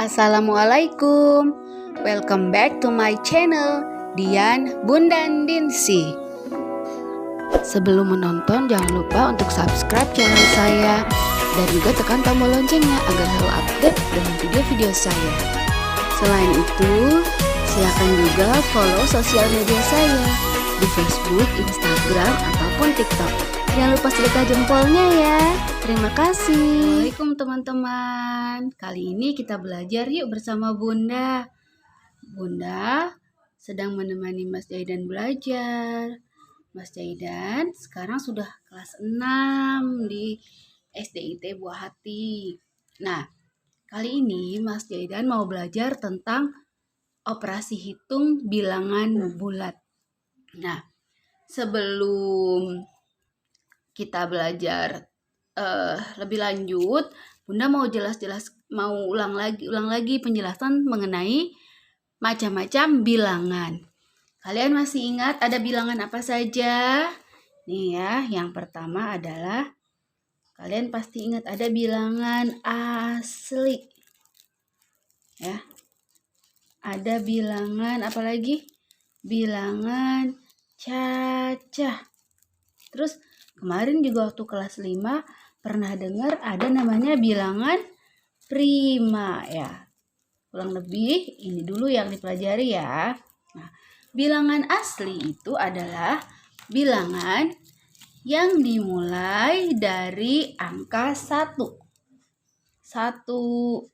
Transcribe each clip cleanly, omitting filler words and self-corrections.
Assalamualaikum. Welcome back to my channel Dian Bundan Dinsi. Sebelum menonton jangan lupa untuk subscribe channel saya dan juga tekan tombol loncengnya agar selalu update dengan video-video saya. Selain itu, silakan juga follow sosial media saya di Facebook, Instagram, ataupun TikTok. Jangan lupa sedekah jempolnya ya. Terima kasih. Assalamualaikum teman-teman. Kali ini kita belajar yuk bersama Bunda. Bunda sedang menemani Mas Jaidan belajar. Mas Jaidan sekarang sudah kelas 6 di SDIT Buah Hati. Nah, kali ini Mas Jaidan mau belajar tentang operasi hitung bilangan bulat. Nah, sebelum kita belajar lebih lanjut, Bunda mau ulang lagi penjelasan mengenai macam-macam bilangan. Kalian masih ingat ada bilangan apa saja? Nih ya, yang pertama adalah kalian pasti ingat ada bilangan asli. Ya. Ada bilangan apa lagi? Bilangan cacah. Terus kemarin juga waktu kelas 5 pernah dengar ada namanya bilangan prima ya. Kurang lebih ini dulu yang dipelajari ya. Nah, bilangan asli itu adalah bilangan yang dimulai dari angka 1. 1,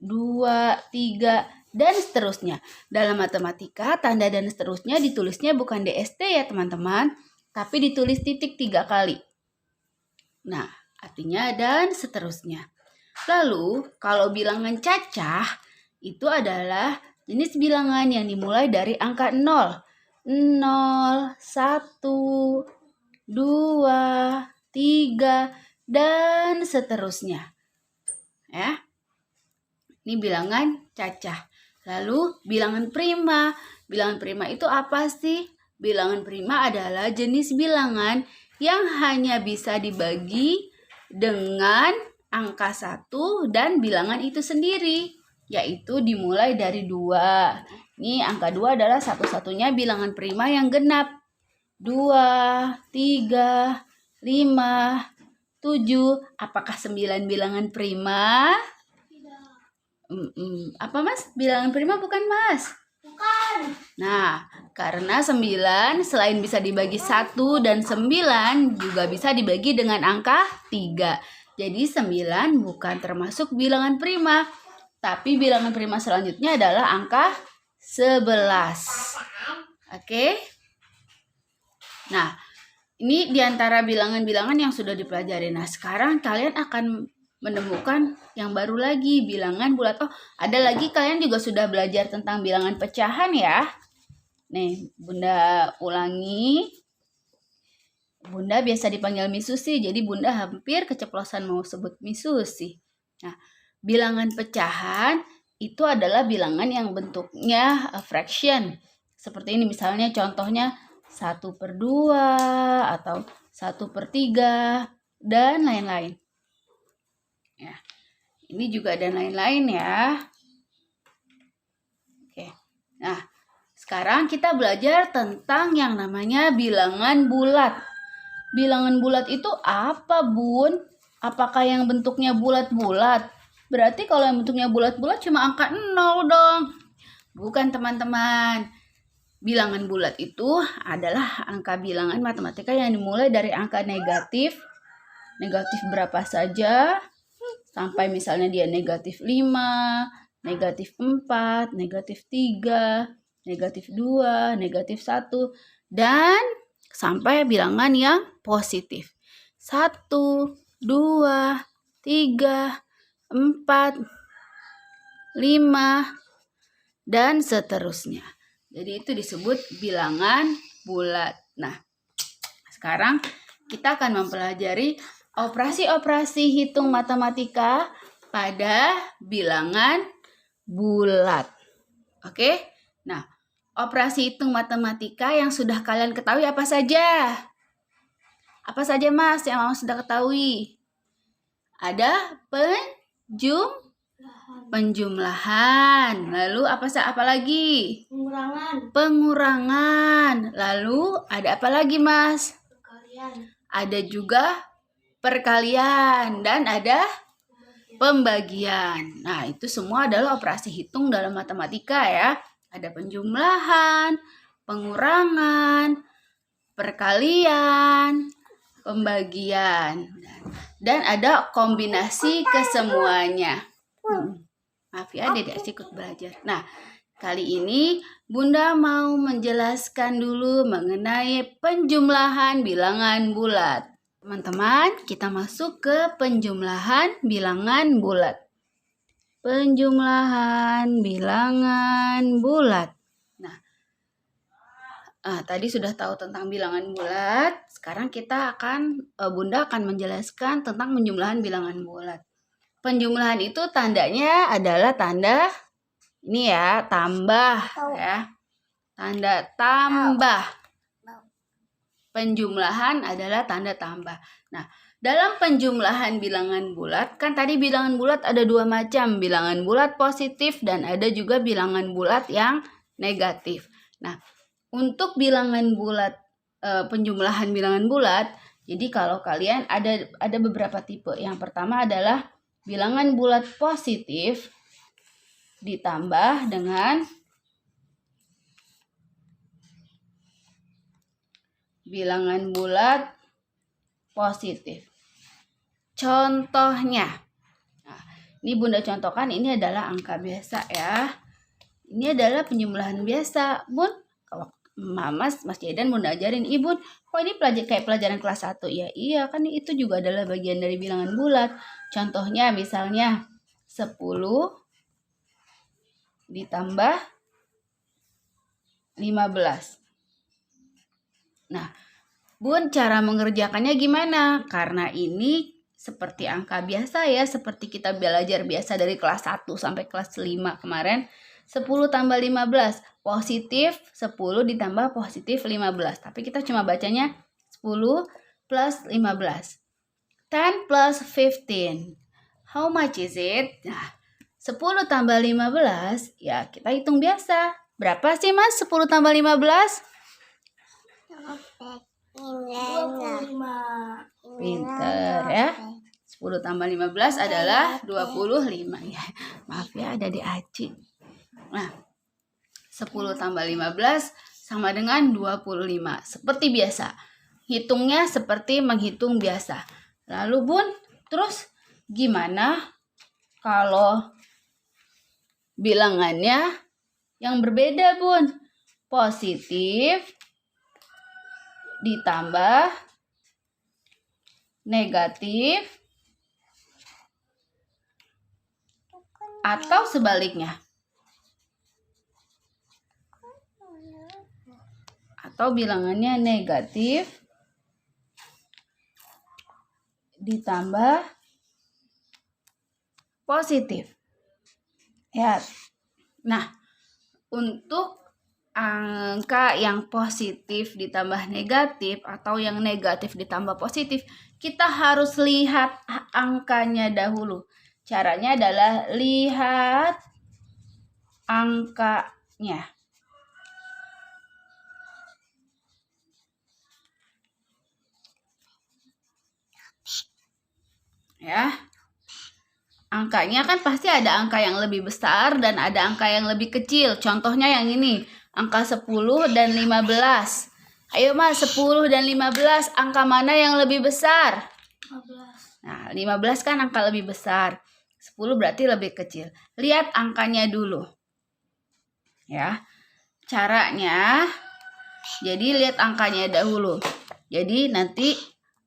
2, 3, dan seterusnya. Dalam matematika, tanda dan seterusnya ditulisnya bukan DST ya teman-teman, tapi ditulis titik 3 kali. Nah, artinya dan seterusnya. Lalu, kalau bilangan cacah, itu adalah jenis bilangan yang dimulai dari angka 0. 0, 1, 2, 3, dan seterusnya. Ya. Ini bilangan cacah. Lalu, bilangan prima. Bilangan prima itu apa sih? Bilangan prima adalah jenis bilangan yang hanya bisa dibagi dengan angka 1 dan bilangan itu sendiri, yaitu dimulai dari 2. Ini angka 2 adalah satu-satunya bilangan prima yang genap. 2, 3, 5, 7. Apakah 9 bilangan prima? Apa Mas? Bilangan prima bukan Mas? Bukan. Nah, karena 9 selain bisa dibagi 1 dan 9 juga bisa dibagi dengan angka 3. Jadi 9 bukan termasuk bilangan prima. Tapi bilangan prima selanjutnya adalah angka 11. Oke? Nah, ini diantara bilangan-bilangan yang sudah dipelajari. Nah, sekarang kalian akan menemukan yang baru lagi, bilangan bulat. Oh, ada lagi kalian juga sudah belajar tentang bilangan pecahan ya. Nih, Bunda ulangi. Bunda biasa dipanggil Miss Susi, jadi Bunda hampir keceplosan mau sebut Miss Susi. Nah, bilangan pecahan itu adalah bilangan yang bentuknya fraction. Seperti ini misalnya contohnya 1/2 atau 1/3 dan lain-lain. Ya, ini juga dan lain-lain ya. Oke, nah sekarang kita belajar tentang yang namanya bilangan bulat. Bilangan bulat itu apa, Bun? Apakah yang bentuknya bulat-bulat? Berarti kalau yang bentuknya bulat-bulat cuma angka 0 dong. Bukan teman-teman. Bilangan bulat itu adalah angka bilangan matematika yang dimulai dari angka negatif. Negatif berapa saja. Sampai misalnya dia negatif 5, negatif 4, negatif 3, negatif 2, negatif 1, dan sampai bilangan yang positif. 1, 2, 3, 4, 5, dan seterusnya. Jadi itu disebut bilangan bulat. Nah, sekarang kita akan mempelajari operasi-operasi hitung matematika pada bilangan bulat. Oke? Nah, operasi hitung matematika yang sudah kalian ketahui apa saja? Apa saja Mas yang sudah ketahui? Ada penjumlahan. Penjumlahan. Lalu apa lagi? Pengurangan. Lalu ada apa lagi, Mas? Ada juga perkalian dan ada pembagian. Nah, itu semua adalah operasi hitung dalam matematika ya. Ada penjumlahan, pengurangan, perkalian, pembagian, dan ada kombinasi kesemuanya. Maaf ya, Dedek ikut belajar. Nah, kali ini Bunda mau menjelaskan dulu mengenai penjumlahan bilangan bulat. Teman-teman, kita masuk ke penjumlahan bilangan bulat. Penjumlahan bilangan bulat. Nah, tadi sudah tahu tentang bilangan bulat. Sekarang Bunda akan menjelaskan tentang penjumlahan bilangan bulat. Penjumlahan itu tandanya adalah tanda ini ya, tambah ya. Tanda tambah. Penjumlahan adalah tanda tambah. Nah, dalam penjumlahan bilangan bulat, kan tadi bilangan bulat ada dua macam, bilangan bulat positif dan ada juga bilangan bulat yang negatif. Nah, untuk bilangan bulat, penjumlahan bilangan bulat, jadi kalau kalian ada beberapa tipe. Yang pertama adalah bilangan bulat positif ditambah dengan bilangan bulat positif. Contohnya, nah, ini Bunda contohkan, ini adalah angka biasa ya. Ini adalah penjumlahan biasa. Bun, kalau Mas Jadan Bunda ajarin, Ibu, kok ini kayak pelajaran kelas 1? Ya iya, kan itu juga adalah bagian dari bilangan bulat. Contohnya misalnya 10 ditambah 15. Nah, Bun, cara mengerjakannya gimana? Karena ini seperti angka biasa ya, seperti kita belajar biasa dari kelas 1 sampai kelas 5 kemarin. 10 tambah 15, positif 10 ditambah positif 15. Tapi kita cuma bacanya 10 plus 15. 10 plus 15. How much is it? Nah, 10 tambah 15, ya kita hitung biasa. Berapa sih, Mas, 10 tambah 15? 25. Pinter ya. 10 tambah 15 adalah 25 ya. Maaf ya, ada di Aci. Nah, 10 tambah 15 sama dengan 25. Seperti biasa. Hitungnya seperti menghitung biasa. Lalu Bun, terus gimana kalau bilangannya yang berbeda, Bun? Positif ditambah negatif atau sebaliknya. Atau bilangannya negatif ditambah positif. Ya. Nah, untuk angka yang positif ditambah negatif atau yang negatif ditambah positif, kita harus lihat angkanya dahulu. Caranya adalah lihat angkanya. Ya. Angkanya kan pasti ada angka yang lebih besar dan ada angka yang lebih kecil. Contohnya yang ini, angka 10 dan 15. Ayo Mas, 10 dan 15, angka mana yang lebih besar? 15. Nah, 15 kan angka lebih besar. 10 berarti lebih kecil. Lihat angkanya dulu. Ya. Caranya, jadi lihat angkanya dahulu. Jadi nanti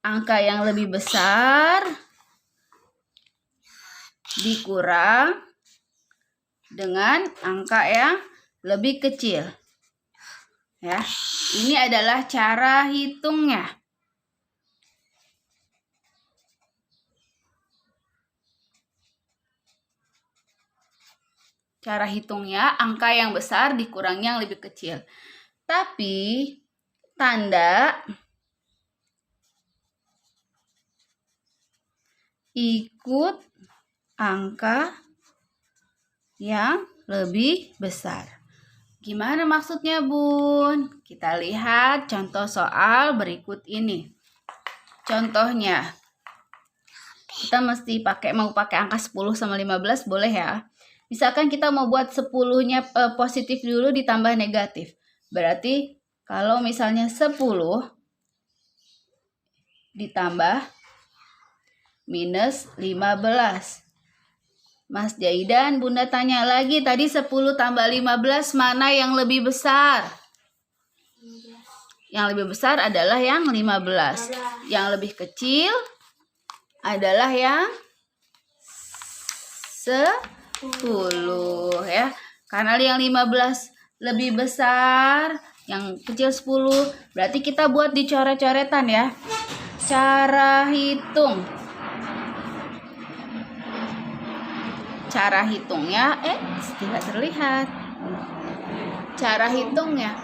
angka yang lebih besar dikurang dengan angka yang lebih kecil. Ya, ini adalah cara hitungnya. Cara hitungnya angka yang besar dikurang yang lebih kecil. Tapi tanda ikut angka yang lebih besar. Gimana maksudnya, Bun? Kita lihat contoh soal berikut ini. Contohnya, kita mesti mau pakai angka 10 sama 15, boleh ya? Misalkan kita mau buat 10-nya positif dulu ditambah negatif. Berarti kalau misalnya 10 ditambah minus 15. Mas Jaidan, Bunda tanya lagi, tadi 10 tambah 15 mana yang lebih besar? Yang lebih besar adalah yang 15. Yang lebih kecil adalah yang 10 ya. Karena yang 15 lebih besar, yang kecil 10. Berarti kita buat di coret-coretan ya. Cara hitung. Cara hitungnya tidak terlihat. Cara hitungnya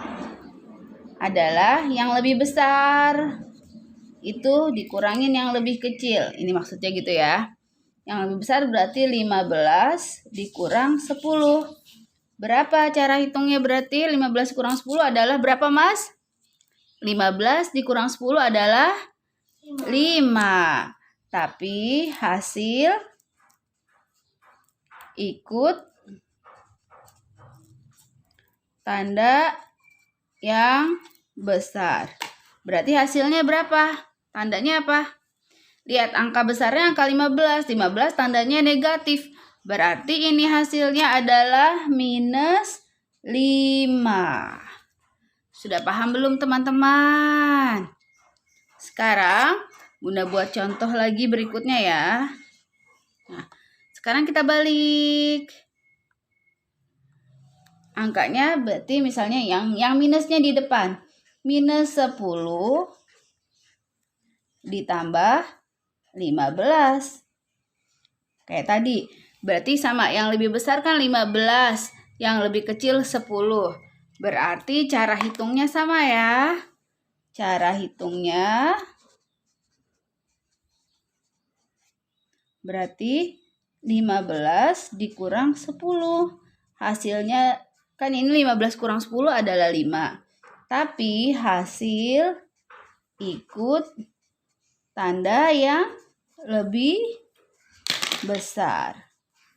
adalah yang lebih besar itu dikurangin yang lebih kecil. Ini maksudnya gitu ya. Yang lebih besar berarti 15 dikurang 10. Berapa cara hitungnya berarti? 15 kurang 10 adalah berapa, Mas? 15 dikurang 10 adalah 5. Tapi hasil ikut tanda yang besar. Berarti hasilnya berapa? Tandanya apa? Lihat angka besarnya angka 15. 15 tandanya negatif. Berarti ini hasilnya adalah minus 5. Sudah paham belum teman-teman? Sekarang Bunda buat contoh lagi berikutnya ya. Nah, sekarang kita balik. Angkanya berarti misalnya yang minusnya di depan. Minus 10 ditambah 15. Kayak tadi. Berarti sama, yang lebih besar kan 15. Yang lebih kecil 10. Berarti cara hitungnya sama ya. Cara hitungnya berarti 15 dikurang 10. Hasilnya kan ini 15 kurang 10 adalah 5. Tapi hasil ikut tanda yang lebih besar.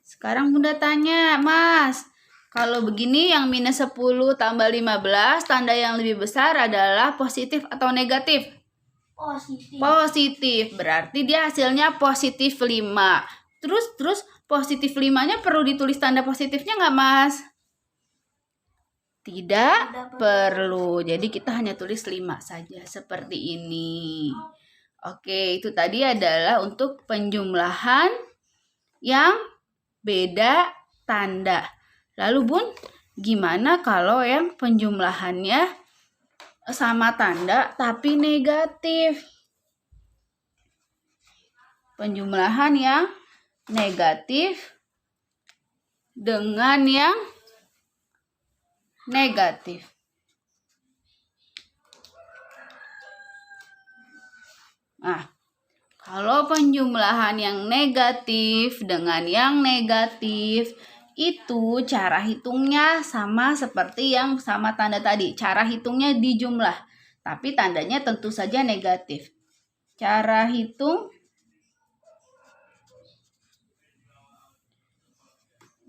Sekarang Bunda tanya, Mas, kalau begini yang minus 10 tambah 15, tanda yang lebih besar adalah positif atau negatif? Positif. Berarti dia hasilnya positif 5. Terus positif 5-nya perlu ditulis tanda positifnya nggak, Mas? Tidak perlu. Jadi kita hanya tulis 5 saja seperti ini. Oke, itu tadi adalah untuk penjumlahan yang beda tanda. Lalu Bun, gimana kalau yang penjumlahannya sama tanda tapi negatif? Penjumlahan yang negatif dengan yang negatif. Nah, kalau penjumlahan yang negatif dengan yang negatif, itu cara hitungnya sama seperti yang sama tanda tadi. Cara hitungnya dijumlah, tapi tandanya tentu saja negatif. Cara hitung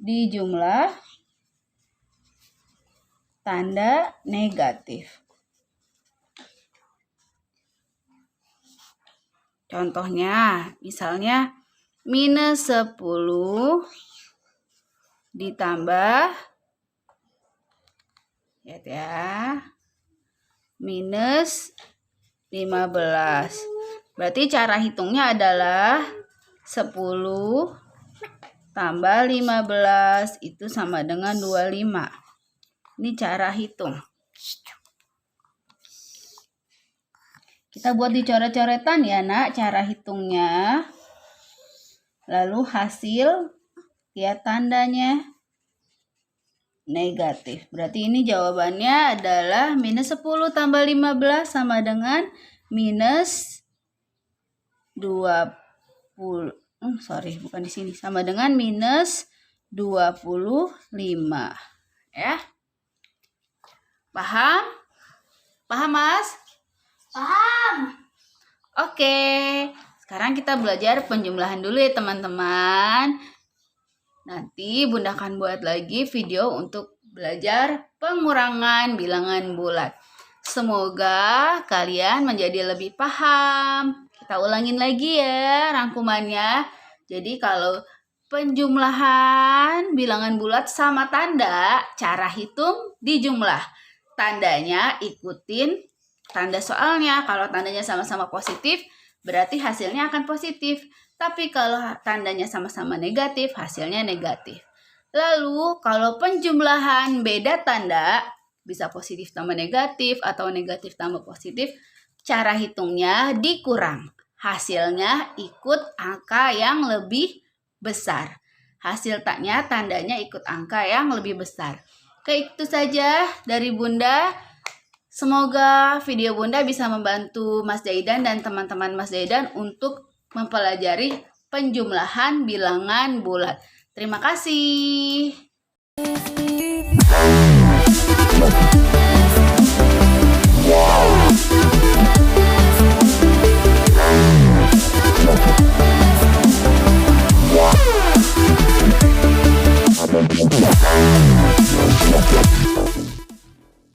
dijumlah, tanda negatif. Contohnya, misalnya minus 10 ditambah, lihat ya, minus 15. Berarti cara hitungnya adalah 10 tambah 15 itu sama dengan 25. Ini cara hitung. Kita buat di coret-coretan ya, Nak, cara hitungnya. Lalu hasil, lihat tandanya negatif. Berarti ini jawabannya adalah minus 10 tambah 15 sama dengan minus 20. Bukan di sini. Sama dengan minus 25. Ya. Paham? Paham, Mas? Paham. Oke. Sekarang kita belajar penjumlahan dulu ya, teman-teman. Nanti Bunda akan buat lagi video untuk belajar pengurangan bilangan bulat. Semoga kalian menjadi lebih paham. Kita ulangin lagi ya rangkumannya. Jadi kalau penjumlahan bilangan bulat sama tanda, cara hitung dijumlah. Tandanya ikutin tanda soalnya. Kalau tandanya sama-sama positif, berarti hasilnya akan positif. Tapi kalau tandanya sama-sama negatif, hasilnya negatif. Lalu kalau penjumlahan beda tanda, bisa positif tambah negatif atau negatif tambah positif, cara hitungnya dikurang. Hasilnya ikut angka yang lebih besar. Hasil tandanya ikut angka yang lebih besar. Oke, itu saja dari Bunda. Semoga video Bunda bisa membantu Mas Zaidan dan teman-teman Mas Zaidan untuk mempelajari penjumlahan bilangan bulat. Terima kasih. Wow.